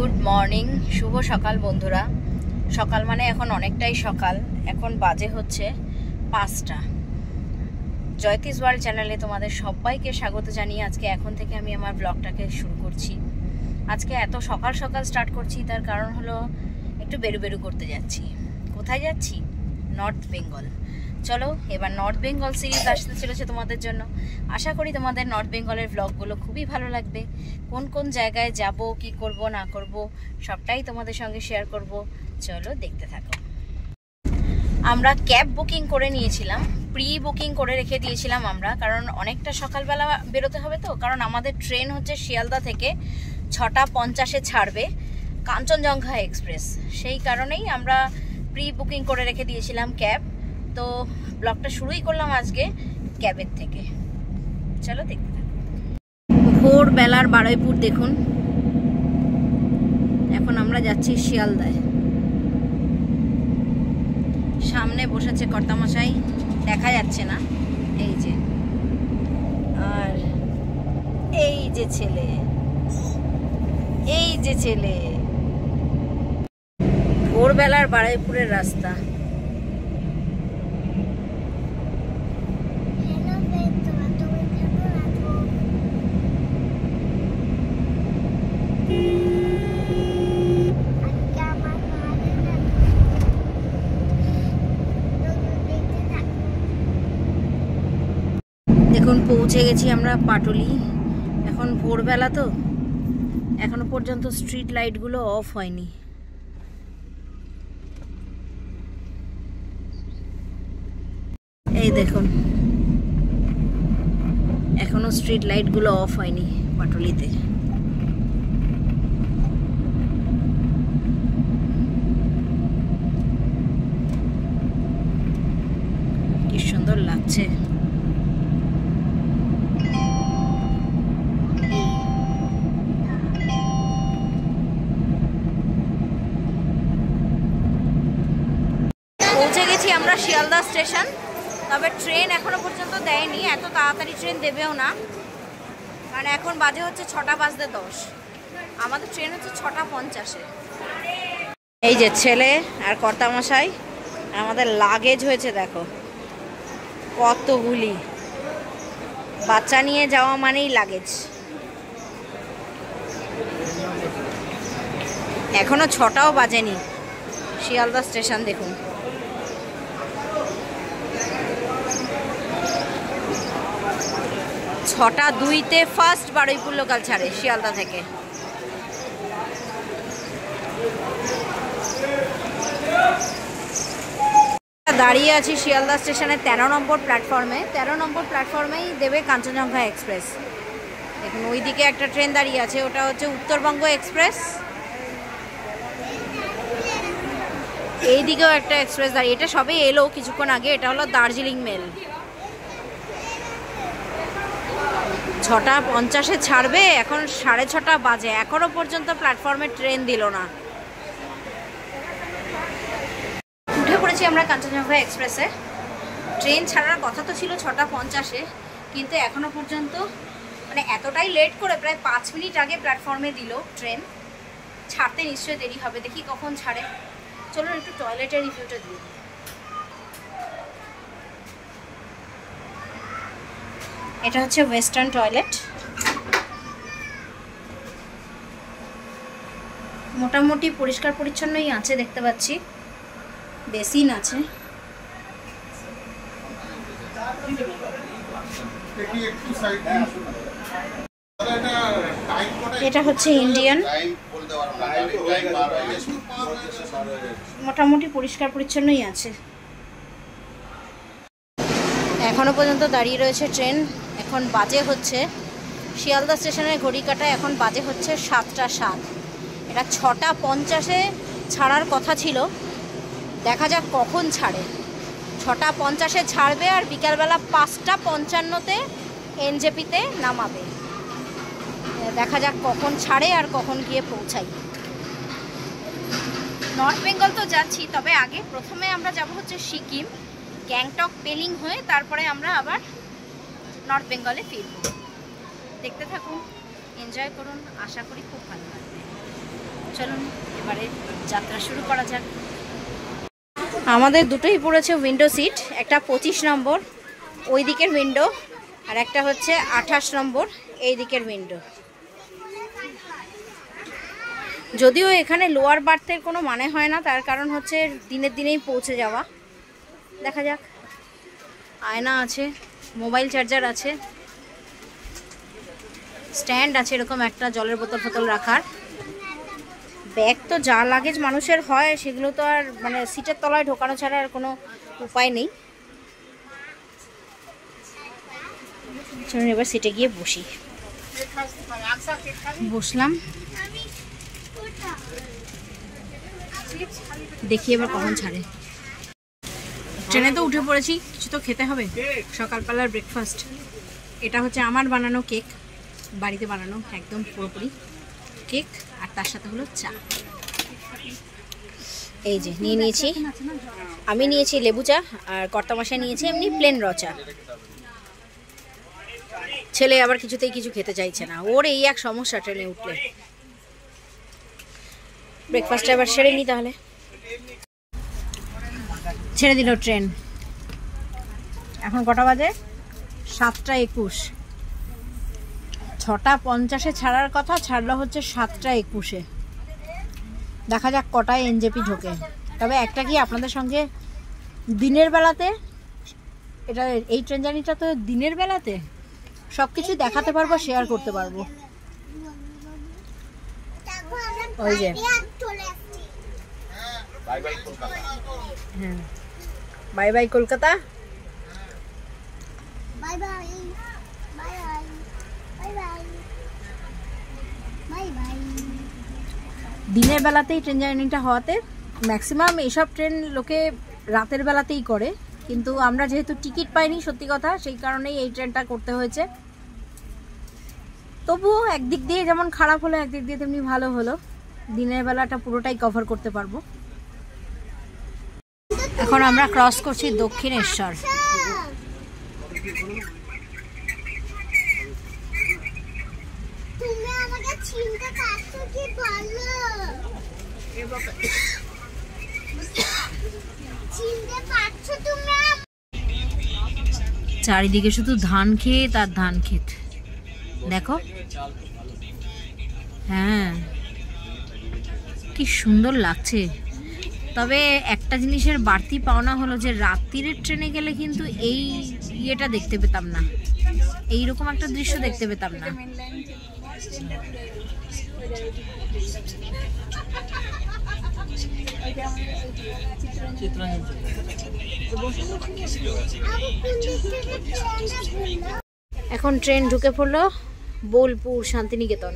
Good morning, শুভ সকাল বন্ধুরা। সকাল মানে এখন অনেকটাই সকাল, এখন বাজে হচ্ছে 5টা। জয়তিস ওয়ার্ল্ড চ্যানেলে তোমাদের সবাইকে স্বাগত জানিয়ে আজকে এখন থেকে আমি আমার ব্লগটাকে শুরু করছি। আজকে এত সকাল সকাল স্টার্ট করছি, তার কারণ হলো একটু বেরু করতে যাচ্ছি। কোথায় যাচ্ছি? নর্থ বেঙ্গল। চলো, এবার নর্থ বেঙ্গল সিরিজ আসতে চলেছে তোমাদের জন্য। আশা করি তোমাদের নর্থ বেঙ্গলের ব্লগগুলো খুবই ভালো লাগবে। কোন কোন জায়গায় যাব, কি করব না করব, সবটাই তোমাদের সঙ্গে শেয়ার করব। চলো দেখতে থাকো। আমরা ক্যাব বুকিং করে নিয়েছিলাম, প্রি বুকিং করে রেখে দিয়েছিলাম আমরা, কারণ অনেকটা সকালবেলা বেরোতে হবে তো। কারণ আমাদের ট্রেন হচ্ছে শিয়ালদা থেকে 6টা 50-এ ছাড়বে কাঞ্চনজঙ্ঘা এক্সপ্রেস। সেই কারণেই আমরা প্রি বুকিং করে রেখে দিয়েছিলাম ক্যাব। তো ব্লগটা শুরুই করলাম আজকে ক্যাবের থেকে। চলো দেখতে থাকো। ভোরবেলার বারুইপুর দেখুন। এখন আমরা যাচ্ছি শিয়ালদায়। সামনে বসেছে কর্তামশাই, দেখা যাচ্ছে না, এই যে। আর এই যে ছেলে, এই যে ছেলে। ভোরবেলার বারুইপুরের রাস্তা। দেখুন পৌঁছে গেছি আমরা পাটুলি। এখন ভোরবেলা তো, এখনো পর্যন্ত স্ট্রিট লাইটগুলো অফ হয়নি। এই দেখুন, এখনো স্ট্রিট লাইটগুলো অফ হয়নি পাটুলিতে। কি সুন্দর লাগছে। পৌঁছে গেছি আমরা শিয়ালদা স্টেশন। তবে ট্রেন এখনো পর্যন্ত দেয়নি, এত তাড়াতাড়ি ট্রেন দেবেও না, কারণ এখন বাজে হচ্ছে 6:10। আমাদের ট্রেন হচ্ছে 6টা 50-এ। এই যে ছেলে আর কর্তামশাই, আমাদের লাগেজ হয়েছে দেখো কতগুলি। বাচ্চা নিয়ে যাওয়া মানেই লাগেজ। এখনো 6টাও বাজেনি। শিয়ালদা স্টেশন দেখুন। ছটা 2-তে ফার্স্ট বারুইপুর লোকাল ছাড়ে শিয়ালদা থেকে। দাঁড়িয়ে আছি শিয়ালদা স্টেশনের 13 নম্বর প্ল্যাটফর্মে। 13 নম্বর প্ল্যাটফর্মেই দেবে কাঞ্চনজঙ্ঘা এক্সপ্রেস। দেখুন ওইদিকে একটা ট্রেন দাঁড়িয়ে আছে, ওটা হচ্ছে উত্তরবঙ্গ এক্সপ্রেস। এইদিকেও একটা এক্সপ্রেস দাঁড়িয়ে, এটা সবে এলো কিছুক্ষণ আগে। এটা হলো দার্জিলিং মেল। 6টা 50-এ ছাড়বে, এখন 6:30 বাজে, এখনো পর্যন্ত প্ল্যাটফর্মে ট্রেন দিল না। উঠে পড়েছি আমরা কাঞ্চনজঙ্ঘা এক্সপ্রেসে। ট্রেন ছাড়ার কথা তো ছিল 6টা 50-এ, কিন্তু এখনো পর্যন্ত মানে এতটাই লেট করে প্রায় 5 মিনিট আগে প্ল্যাটফর্মে দিল ট্রেন। ছাড়তে নিশ্চয়ই দেরি হবে, দেখি কখন ছাড়ে। চলুন একটু টয়লেটের রিভিউটা দিই। এটা হচ্ছে ওয়েস্টার্ন টয়লেট। মোটামুটি পরিষ্কার পরিচ্ছন্নই আছে দেখতে পাচ্ছি। বেসিন আছে। এটা হচ্ছে ইন্ডিয়ান। মোটামুটি পরিষ্কার পরিচ্ছন্নই আছে। এখনো পর্যন্ত দাঁড়িয়ে রয়েছে ট্রেন। এখন বাজে হচ্ছে শিয়ালদা স্টেশনের ঘড়ি কাটায় এখন বাজে হচ্ছে 7টা 7। এটা 6টা 50-এ ছাড়ার কথা ছিল, দেখা যাক কখন ছাড়ে। 6টা 50-এ ছাড়বে আর বিকালবেলা 5টা 55-তে এনজেপিতে নামাবে। দেখা যাক কখন ছাড়ে আর কখন গিয়ে পৌঁছাই। নর্থ বেঙ্গল তো যাচ্ছি, তবে আগে প্রথমে আমরা যাব হচ্ছে সিকিম, গ্যাংটক, পেলিং হয়ে তারপরে আমরা আবার নর্থ বেঙ্গলে ফিরব। দেখতে থাকুন, এনজয় করুন, আশা করি খুব ভালো লাগবে। চলুন এবারে যাত্রা শুরু করা যাক। আমাদের দুটোই পড়েছে উইন্ডো সিট, একটা 25 নম্বর ওই দিকের উইন্ডো, আর একটা হচ্ছে 28 নম্বর এই দিকের উইন্ডো। যদিও এখানে লোয়ার বার্থের কোনো মানে হয় না, তার কারণ হচ্ছে দিনের দিনেই পৌঁছে যাওয়া। দেখা যাক। আয়না আছে, মোবাইল চার্জার আছে, স্ট্যান্ড আছে এরকম একটা জলের বোতল ফোতল রাখার। ব্যাগ তো যা লাগেজ মানুষের হয় সেগুলো তো আর মানে সিটের তলায় ঢোকানো ছাড়া আর কোনো উপায় নেই। চলুন এবার সিটে গিয়ে বসি। বসলাম, দেখি এবার কখন ছাড়ে। ট্রেনে তো উঠে পড়েছি, কিছু তো খেতে হবে, সকালবেলার ব্রেকফাস্ট। এটা হচ্ছে আমার বানানো কেক, বাড়িতে বানানো একদম পুরোপুরি কেক, আর তার সাথে হলো চা। এই যে নিয়ে নিয়েছি, আমি নিয়েছি লেবু চা, আর কর্তামশাই নিয়েছি এমনি প্লেন র চা। ছেলে আবার কিছুতেই কিছু খেতে চাইছে না, ওর এই এক সমস্যা ট্রেনে উঠলে। ব্রেকফাস্টটা এবার সেরে নিই তাহলে। ছেড়ে দিল ট্রেন। এখন কটা বাজে? 7টা 21। 6টা 50-এ ছাড়ার কথা, ছাড়লো হচ্ছে 7টা 21-এ। দেখা যাক কটায় এনজেপি ঢোকে। তবে একটা কি আপনাদের সঙ্গে দিনের বেলাতে, এটা এই ট্রেন জার্নিটা তো দিনের বেলাতে সব কিছু দেখাতে পারবো, শেয়ার করতে পারবো। ওই যে হ্যাঁ, বাই বাই কলকাতা। দিনের বেলাতেই ট্রেন জার্নিটা হওয়াতে ম্যাক্সিমাম এইসব ট্রেন লোকে রাতের বেলাতেই করে, কিন্তু আমরা যেহেতু টিকিট পাইনি সত্যি কথা, সেই কারণেই এই ট্রেনটা করতে হয়েছে। তবুও একদিক দিয়ে যেমন খারাপ হলো, একদিক দিয়ে তেমনি ভালো হলো, দিনের বেলাটা পুরোটাই কভার করতে পারবো। এখন আমরা ক্রস করছি দক্ষিণেশ্বর। চারিদিকে শুধু ধান ক্ষেত আর ধান ক্ষেত, দেখো। হ্যাঁ, কি সুন্দর লাগছে। তবে একটা জিনিসের বাড়তি পাওনা হলো যে রাত্রিরের ট্রেনে গেলে কিন্তু এই ইয়েটা দেখতে পেতাম না, এইরকম একটা দৃশ্য দেখতে পেতাম না। এখন ট্রেন ঢুকে পড়লো বোলপুর শান্তিনিকেতন।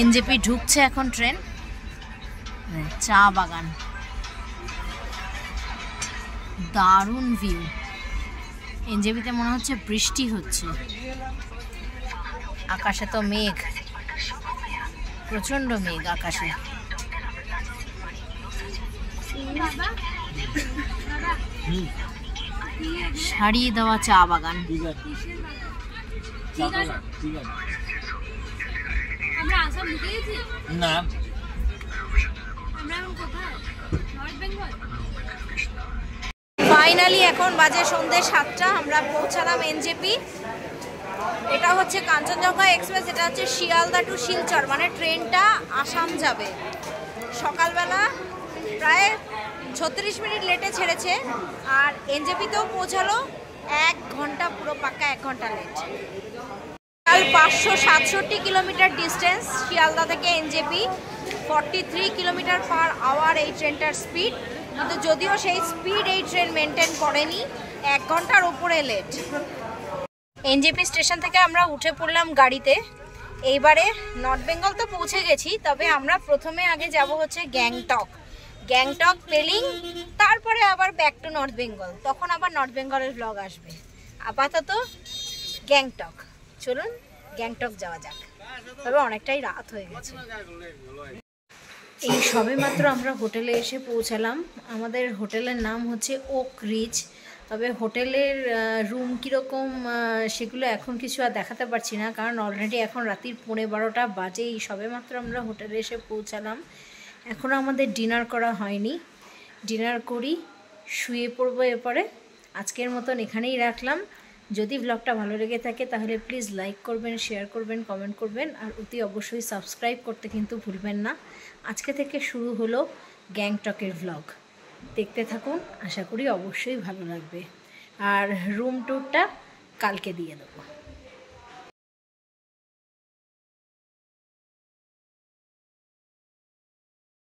এনজেপি ঢুকছে এখন ট্রেন। চা বাগান, দারুণ ভিউ। এনজেপিতে মনে হচ্ছে বৃষ্টি হচ্ছে, আকাশে তো মেঘ, প্রচন্ড মেঘ আকাশে। সারিয়ে দেওয়া চা বাগান। ফাইনালি এখন বাজে সন্ধ্যে 7টা, আমরা পৌঁছালাম এনজেপি। এটা হচ্ছে কাঞ্চনজঙ্ঘা এক্সপ্রেস, এটা হচ্ছে শিয়ালদা টু শিলচর, মানে ট্রেনটা আসাম যাবে। সকালবেলা প্রায় 36 মিনিট লেটে ছেড়েছে, আর এনজেপিতেও পৌঁছালো 1 ঘন্টা, পুরো পাক্কা 1 ঘন্টা লেট। 567 কিলোমিটার ডিস্টেন্স শিয়ালদা থেকে এনজেপি, 43 কিলোমিটার পার আওয়ার এই ট্রেনটার স্পিড। কিন্তু যদিও সেই স্পিড এই ট্রেন মেনটেন করেনি, 1 ঘন্টার উপরে লেট। এনজেপি স্টেশন থেকে আমরা উঠে পড়লাম গাড়িতে। এইবারে নর্থ বেঙ্গল তো পৌঁছে গেছি, তবে আমরা প্রথমে আগে যাব হচ্ছে গ্যাংটক, গ্যাংটক পেলিং, তারপরে আবার ব্যাক টু নর্থ বেঙ্গল। তখন আবার নর্থ বেঙ্গলের ব্লগ আসবে। আপাতত গ্যাংটক, চলুন গ্যাংটক যাওয়া যাক। তবে অনেকটাই রাত হয়ে গেছে। এই সবে মাত্র আমরা হোটেলে এসে পৌঁছালাম। আমাদের হোটেলের নাম হচ্ছে ওক রিচ, তবে হোটেলের রুম কীরকম সেগুলো এখন কিছু আর দেখাতে পারছি না, কারণ অলরেডি এখন রাত্রির 11:30 বাজেই, সবেমাত্র আমরা হোটেলে এসে পৌঁছালাম। এখনও আমাদের ডিনার করা হয়নি, ডিনার করি, শুয়ে পড়বো। এরপরে আজকের মতন এখানেই রাখলাম। যদি ব্লগটা ভালো লেগে থাকে তাহলে প্লিজ লাইক করবেন, শেয়ার করবেন, কমেন্ট করবেন, আর অতি অবশ্যই সাবস্ক্রাইব করতে কিন্তু ভুলবেন না। আজকে থেকে শুরু হলো গ্যাংটকের ব্লগ, দেখতে থাকুন, আশা করি অবশ্যই ভালো লাগবে। আর রুম ট্যুরটা কালকে দিয়ে দেবো।